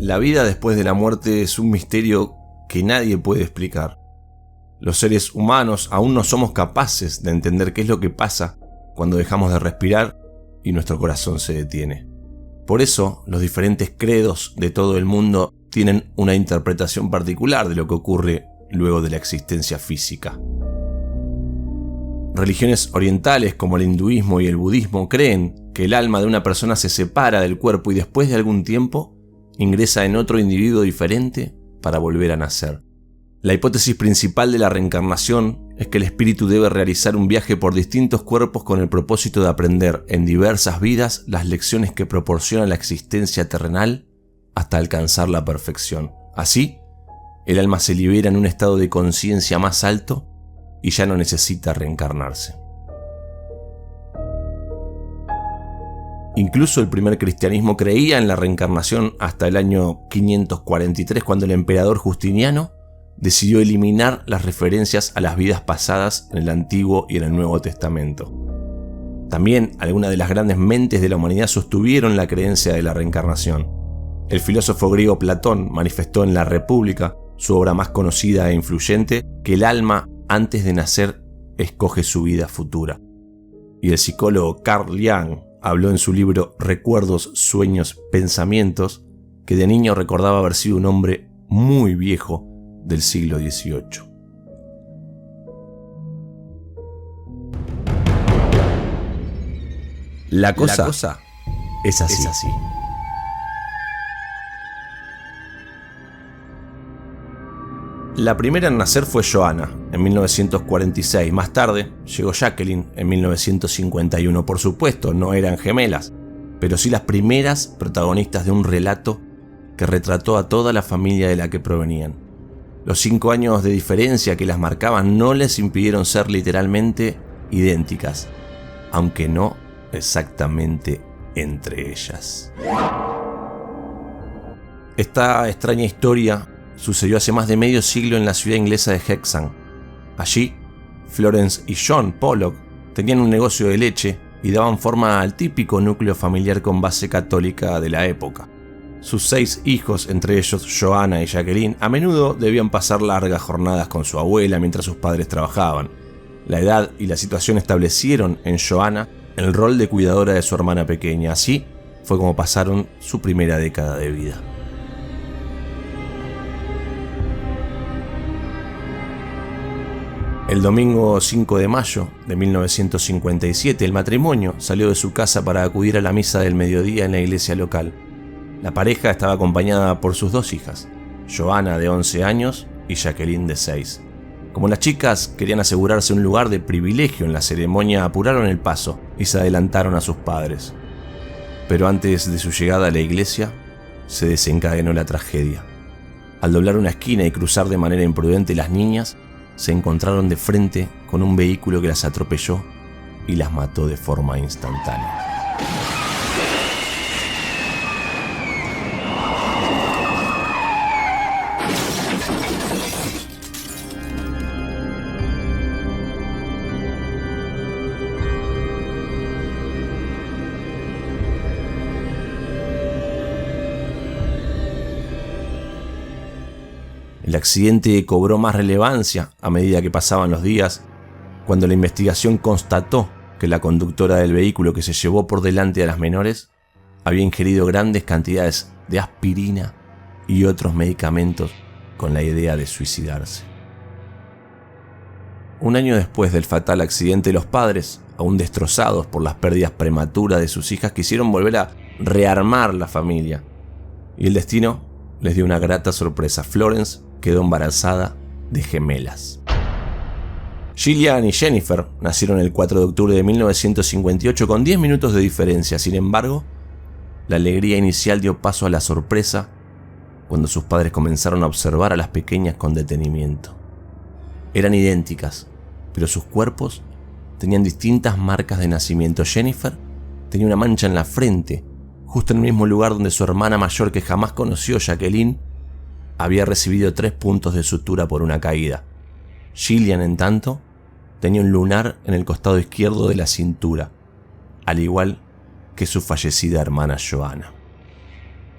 La vida después de la muerte es un misterio que nadie puede explicar. Los seres humanos aún no somos capaces de entender qué es lo que pasa cuando dejamos de respirar y nuestro corazón se detiene. Por eso, los diferentes credos de todo el mundo tienen una interpretación particular de lo que ocurre luego de la existencia física. Religiones orientales como el hinduismo y el budismo creen que el alma de una persona se separa del cuerpo y después de algún tiempo ingresa en otro individuo diferente para volver a nacer. La hipótesis principal de la reencarnación es que el espíritu debe realizar un viaje por distintos cuerpos con el propósito de aprender en diversas vidas las lecciones que proporciona la existencia terrenal hasta alcanzar la perfección. Así, el alma se libera en un estado de conciencia más alto y ya no necesita reencarnarse. Incluso el primer cristianismo creía en la reencarnación hasta el año 543, cuando el emperador Justiniano decidió eliminar las referencias a las vidas pasadas en el Antiguo y en el Nuevo Testamento. También algunas de las grandes mentes de la humanidad sostuvieron la creencia de la reencarnación. El filósofo griego Platón manifestó en La República, su obra más conocida e influyente, que el alma antes de nacer escoge su vida futura. Y el psicólogo Carl Jung habló en su libro Recuerdos, Sueños, Pensamientos, que de niño recordaba haber sido un hombre muy viejo del siglo XVIII. La cosa es así. La primera en nacer fue Johanna, en 1946. Más tarde llegó Jacqueline, en 1951. Por supuesto, no eran gemelas, pero sí las primeras protagonistas de un relato que retrató a toda la familia de la que provenían. Los 5 años de diferencia que las marcaban no les impidieron ser literalmente idénticas, aunque no exactamente entre ellas. Esta extraña historia sucedió hace más de medio siglo en la ciudad inglesa de Hexham. Allí, Florence y John Pollock tenían un negocio de leche y daban forma al típico núcleo familiar con base católica de la época. Sus 6 hijos, entre ellos Johanna y Jacqueline, a menudo debían pasar largas jornadas con su abuela mientras sus padres trabajaban. La edad y la situación establecieron en Johanna el rol de cuidadora de su hermana pequeña. Así fue como pasaron su primera década de vida. El domingo 5 de mayo de 1957, el matrimonio salió de su casa para acudir a la misa del mediodía en la iglesia local. La pareja estaba acompañada por sus 2 hijas, Johanna de 11 años y Jacqueline de 6. Como las chicas querían asegurarse un lugar de privilegio en la ceremonia, apuraron el paso y se adelantaron a sus padres. Pero antes de su llegada a la iglesia, se desencadenó la tragedia. Al doblar una esquina y cruzar de manera imprudente, las niñas se encontraron de frente con un vehículo que las atropelló y las mató de forma instantánea. El accidente cobró más relevancia a medida que pasaban los días, cuando la investigación constató que la conductora del vehículo que se llevó por delante a las menores había ingerido grandes cantidades de aspirina y otros medicamentos con la idea de suicidarse. Un año después del fatal accidente, los padres, aún destrozados por las pérdidas prematuras de sus hijas, quisieron volver a rearmar la familia. Y el destino les dio una grata sorpresa. Florence quedó embarazada de gemelas. Gillian y Jennifer nacieron el 4 de octubre de 1958 con 10 minutos de diferencia. Sin embargo, la alegría inicial dio paso a la sorpresa cuando sus padres comenzaron a observar a las pequeñas con detenimiento. Eran idénticas, pero sus cuerpos tenían distintas marcas de nacimiento. Jennifer tenía una mancha en la frente, justo en el mismo lugar donde su hermana mayor, que jamás conoció, Jacqueline, había recibido 3 puntos de sutura por una caída. Gillian, en tanto, tenía un lunar en el costado izquierdo de la cintura, al igual que su fallecida hermana Johanna.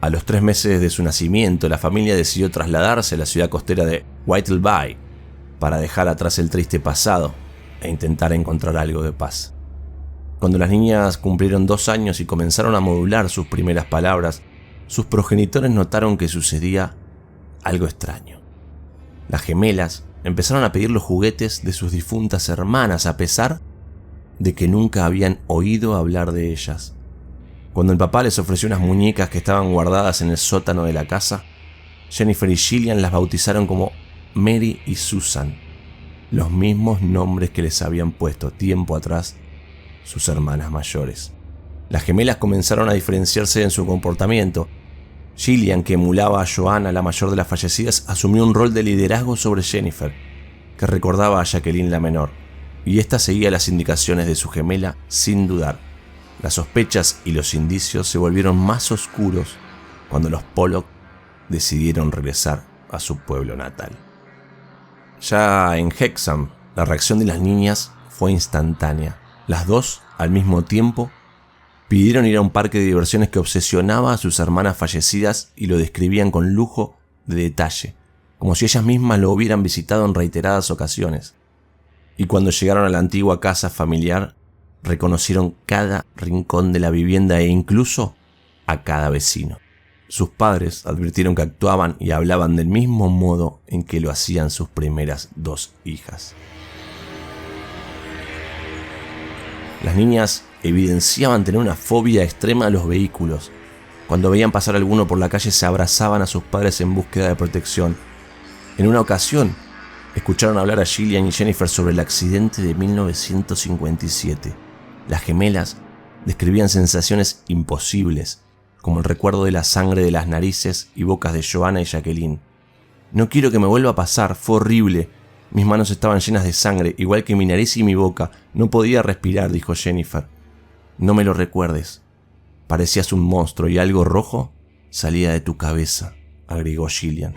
A los 3 meses de su nacimiento, la familia decidió trasladarse a la ciudad costera de Whittleby para dejar atrás el triste pasado e intentar encontrar algo de paz. Cuando las niñas cumplieron 2 años y comenzaron a modular sus primeras palabras, sus progenitores notaron que sucedía algo extraño. Las gemelas empezaron a pedir los juguetes de sus difuntas hermanas a pesar de que nunca habían oído hablar de ellas. Cuando el papá les ofreció unas muñecas que estaban guardadas en el sótano de la casa, Jennifer y Gillian las bautizaron como Mary y Susan, los mismos nombres que les habían puesto tiempo atrás sus hermanas mayores. Las gemelas comenzaron a diferenciarse en su comportamiento. Gillian, que emulaba a Joanna, la mayor de las fallecidas, asumió un rol de liderazgo sobre Jennifer, que recordaba a Jacqueline la menor, y ésta seguía las indicaciones de su gemela sin dudar. Las sospechas y los indicios se volvieron más oscuros cuando los Pollock decidieron regresar a su pueblo natal. Ya en Hexham, la reacción de las niñas fue instantánea. Las dos, al mismo tiempo, pidieron ir a un parque de diversiones que obsesionaba a sus hermanas fallecidas y lo describían con lujo de detalle, como si ellas mismas lo hubieran visitado en reiteradas ocasiones. Y cuando llegaron a la antigua casa familiar, reconocieron cada rincón de la vivienda e incluso a cada vecino. Sus padres advirtieron que actuaban y hablaban del mismo modo en que lo hacían sus primeras 2 hijas. Las niñas evidenciaban tener una fobia extrema a los vehículos. Cuando veían pasar alguno por la calle se abrazaban a sus padres en búsqueda de protección. En una ocasión, escucharon hablar a Gillian y Jennifer sobre el accidente de 1957. Las gemelas describían sensaciones imposibles, como el recuerdo de la sangre de las narices y bocas de Joanna y Jacqueline. No quiero que me vuelva a pasar, fue horrible. Mis manos estaban llenas de sangre, igual que mi nariz y mi boca. No podía respirar, dijo Jennifer. No me lo recuerdes. Parecías un monstruo y algo rojo salía de tu cabeza, agregó Gillian.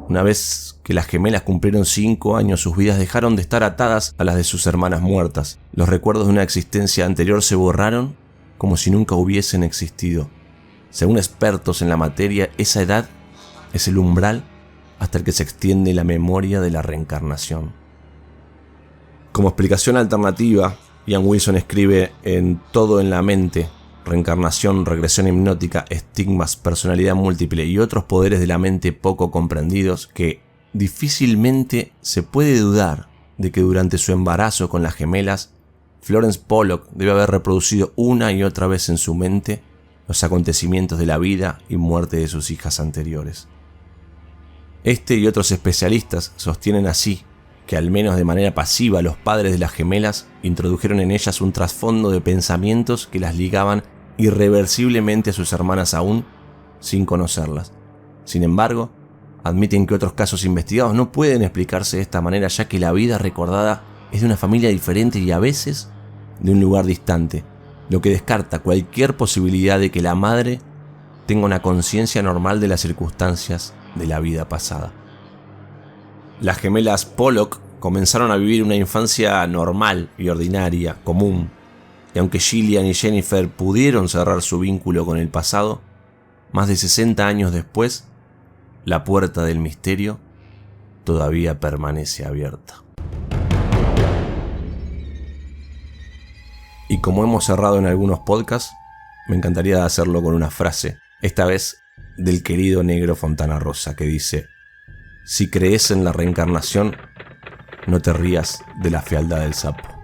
Una vez que las gemelas cumplieron 5 años, sus vidas dejaron de estar atadas a las de sus hermanas muertas. Los recuerdos de una existencia anterior se borraron como si nunca hubiesen existido. Según expertos en la materia, esa edad es el umbral hasta el que se extiende la memoria de la reencarnación. Como explicación alternativa, Ian Wilson escribe en Todo en la mente, reencarnación, regresión hipnótica, estigmas, personalidad múltiple y otros poderes de la mente poco comprendidos, que difícilmente se puede dudar de que durante su embarazo con las gemelas, Florence Pollock debe haber reproducido una y otra vez en su mente los acontecimientos de la vida y muerte de sus hijas anteriores. Este y otros especialistas sostienen así que al menos de manera pasiva los padres de las gemelas introdujeron en ellas un trasfondo de pensamientos que las ligaban irreversiblemente a sus hermanas aún sin conocerlas. Sin embargo, admiten que otros casos investigados no pueden explicarse de esta manera, ya que la vida recordada es de una familia diferente y a veces de un lugar distante, lo que descarta cualquier posibilidad de que la madre tenga una conciencia normal de las circunstancias de la vida pasada. Las gemelas Pollock comenzaron a vivir una infancia normal y ordinaria, común, y aunque Gillian y Jennifer pudieron cerrar su vínculo con el pasado, más de 60 años después, la puerta del misterio todavía permanece abierta. Y como hemos cerrado en algunos podcasts, me encantaría hacerlo con una frase, esta vez del querido Negro Fontana Rosa, que dice: si crees en la reencarnación, no te rías de la fealdad del sapo.